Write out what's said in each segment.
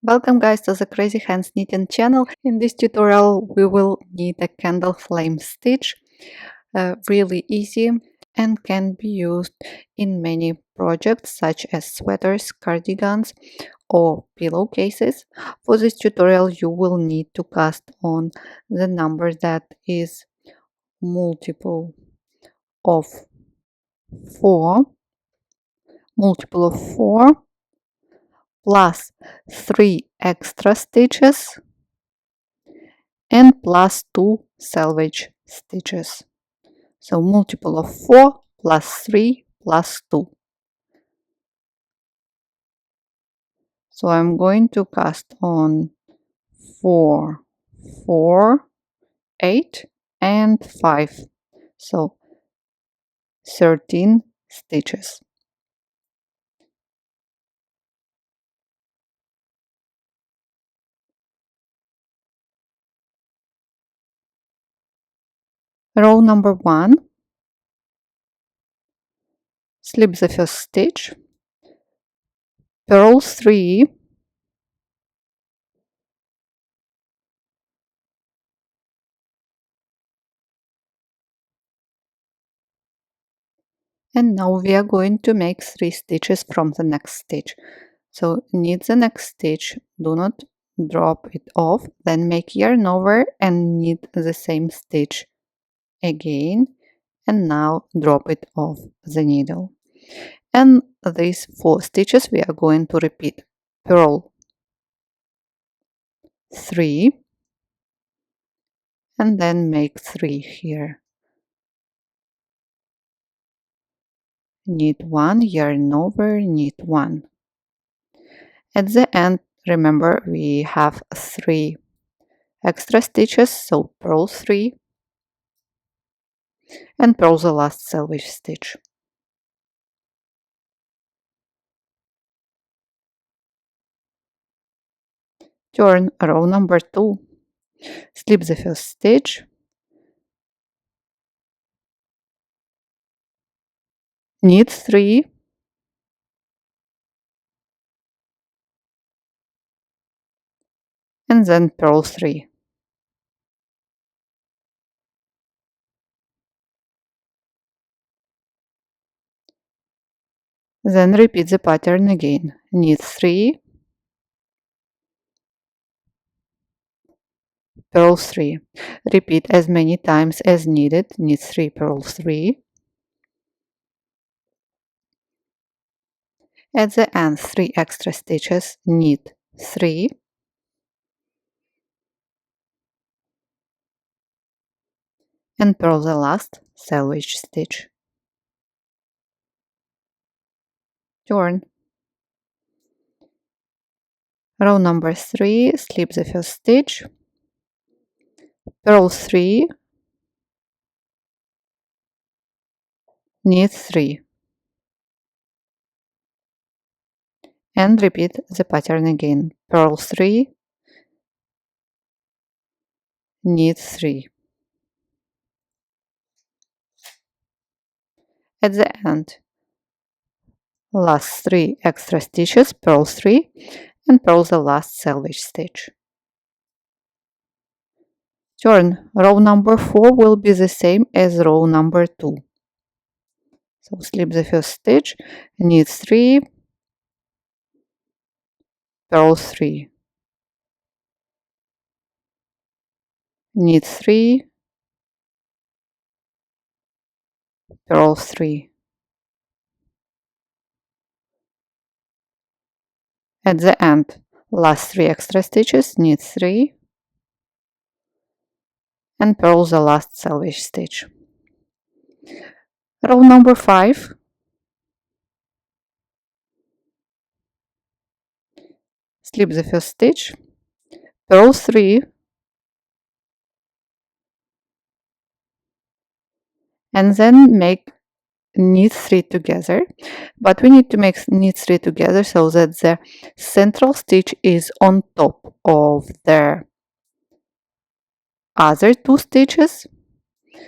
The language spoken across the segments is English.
Welcome guys to the Crazy Hands Knitting channel. In this tutorial we will knit a candle flame stitch, really easy and can be used in many projects such as sweaters, cardigans or pillowcases. For this tutorial you will need to cast on the number that is multiple of 4 plus 3 extra stitches and plus 2 selvage stitches. So multiple of 4 plus 3 plus 2. So I'm going to cast on 4, 4, 8 and 5. So 13 stitches. Row number 1, slip the first stitch, purl 3, and now we are going to make 3 stitches from the next stitch. So knit the next stitch, do not drop it off, then make yarn over and knit the same stitch again, and now drop it off the needle. And these 4 stitches we are going to repeat. Purl 3 and then make 3 here. Knit 1, yarn over, knit 1. At the end, remember we have 3 extra stitches, so purl 3 and purl the last selvage stitch. Turn row number 2, slip the first stitch, knit 3 and then purl 3. Then repeat the pattern again. Knit 3, purl 3. Repeat as many times as needed. Knit 3, purl 3. At the end, 3 extra stitches. Knit 3. And purl the last selvage stitch. Turn. Row number 3, slip the first stitch, purl 3, knit 3 and repeat the pattern again. Purl 3, knit 3. At the end, last 3 extra stitches, purl 3 and purl the last selvage stitch. Turn. Row number 4 will be the same as row number 2. So slip the first stitch, knit 3, purl 3, knit 3, purl 3. At the end, last 3 extra stitches, knit 3 and purl the last selvage stitch. Row number 5, slip the first stitch, purl 3 and then make knit 3 together, but we need to make knit 3 together so that the central stitch is on top of the other 2 stitches.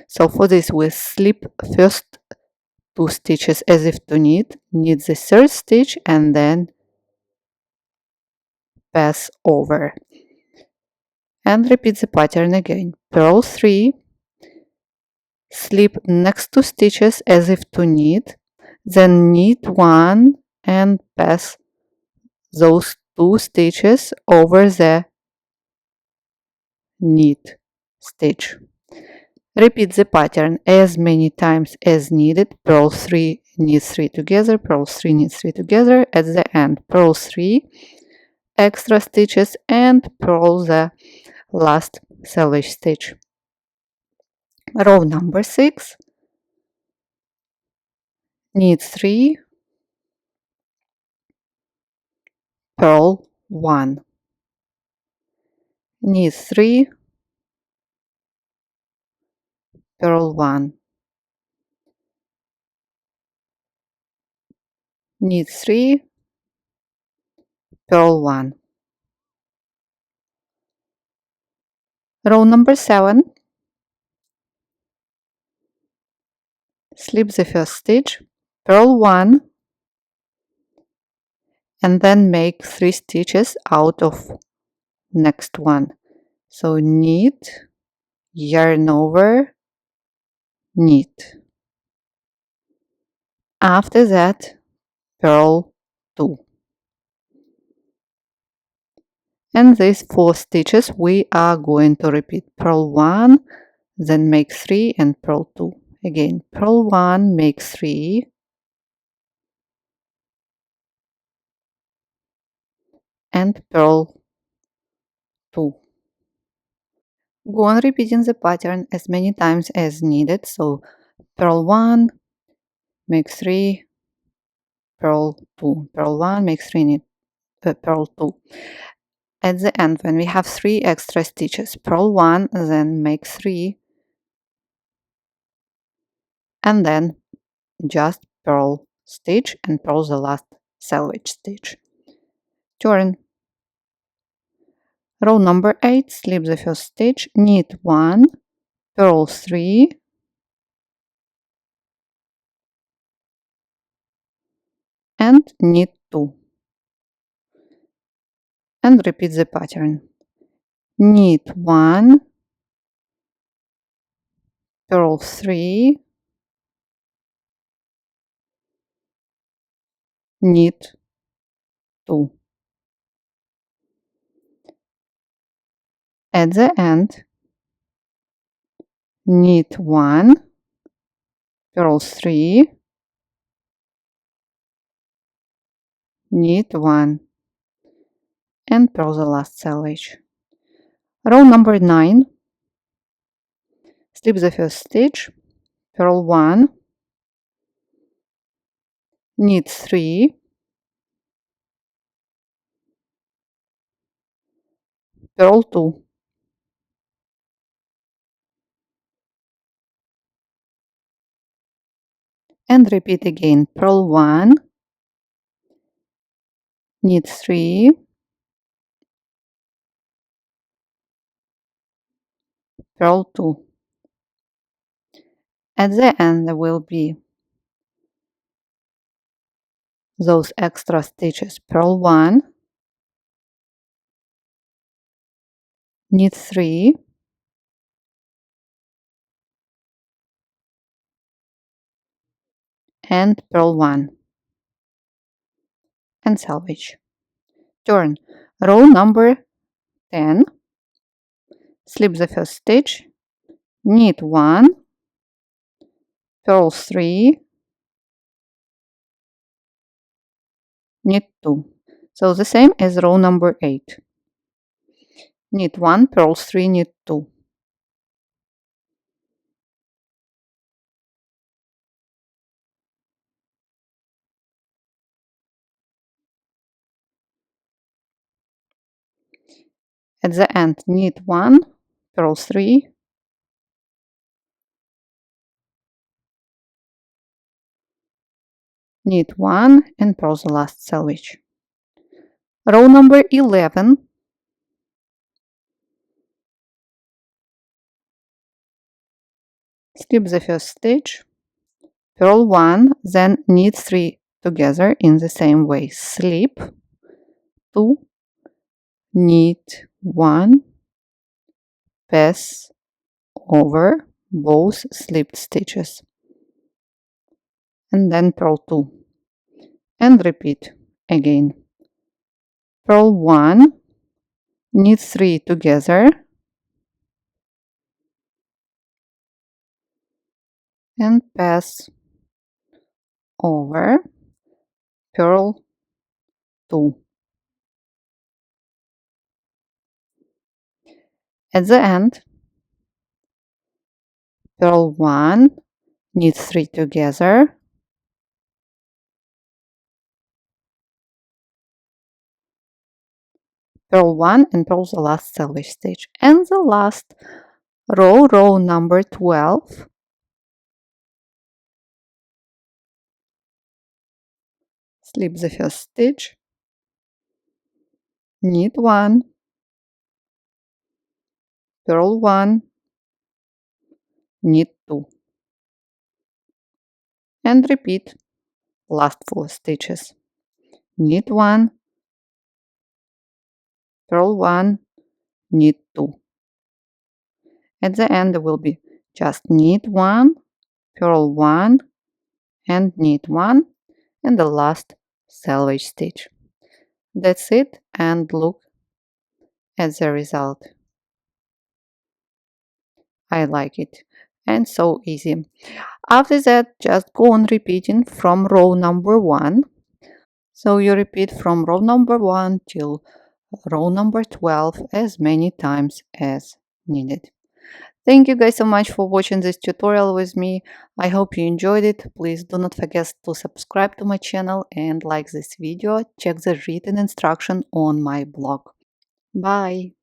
So for this we slip first 2 stitches as if to knit the third stitch and then pass over. And repeat the pattern again. Purl 3, slip next 2 stitches as if to knit, then knit 1 and pass those 2 stitches over the knit stitch. Repeat the pattern as many times as needed. Purl 3, knit 3 together, purl 3, knit 3 together. At the end, purl 3 extra stitches and purl the last selvage stitch. Row number 6, knit 3, purl 1, knit 3, purl 1, knit 3, purl 1. Row number 7, slip the first stitch, purl 1, and then make 3 stitches out of next one. So knit, yarn over, knit. After that, purl 2. And these 4 stitches we are going to repeat. Purl 1, then make 3 and purl 2. Again, purl 1, make 3, and purl 2. Go on repeating the pattern as many times as needed. So purl 1, make 3, purl 2, purl 1, make 3, knit, purl 2. At the end, when we have 3 extra stitches, purl 1, then make 3, and then just purl stitch and purl the last selvage stitch. Turn. Row number 8, slip the first stitch, knit 1, purl 3, and knit 2. And repeat the pattern. Knit 1, purl 3, knit 2. At the end, knit 1, purl 3, knit 1, and purl the last selvage. Row number 9, slip the first stitch, purl 1, knit 3, purl 2. And repeat again. Purl 1, knit 3, purl 2. At the end there will be those extra stitches. Purl 1, knit 3, and purl 1, and selvage. Turn. Row number 10, slip the first stitch, knit 1, purl 3, knit 2. So the same as row number 8. Knit 1, purl 3, knit 2. At the end, knit 1, purl 3, knit 1, and purl the last selvage. Row number 11, slip the first stitch, purl 1, then knit 3 together in the same way. Slip 2, knit 1, pass over both slipped stitches, and then purl 2, and repeat again. Purl 1, knit 3 together, and pass over, purl 2. At the end, purl 1, knit 3 together, purl 1 and purl the last selvage stitch. And the last row number 12, slip the first stitch, knit 1, purl 1, knit 2, and repeat last 4 stitches. Knit 1, purl 1, knit 2. At the end there will be just knit 1, purl 1, and knit 1, and the last selvage stitch. That's it, and look at the result. I like it, and so easy. After that, just go on repeating from row number 1. So you repeat from row number 1 till row number 12 as many times as needed. Thank you guys so much for watching this tutorial with me. I hope you enjoyed it. Please do not forget to subscribe to my channel and like this video. Check the written instruction on my blog. Bye!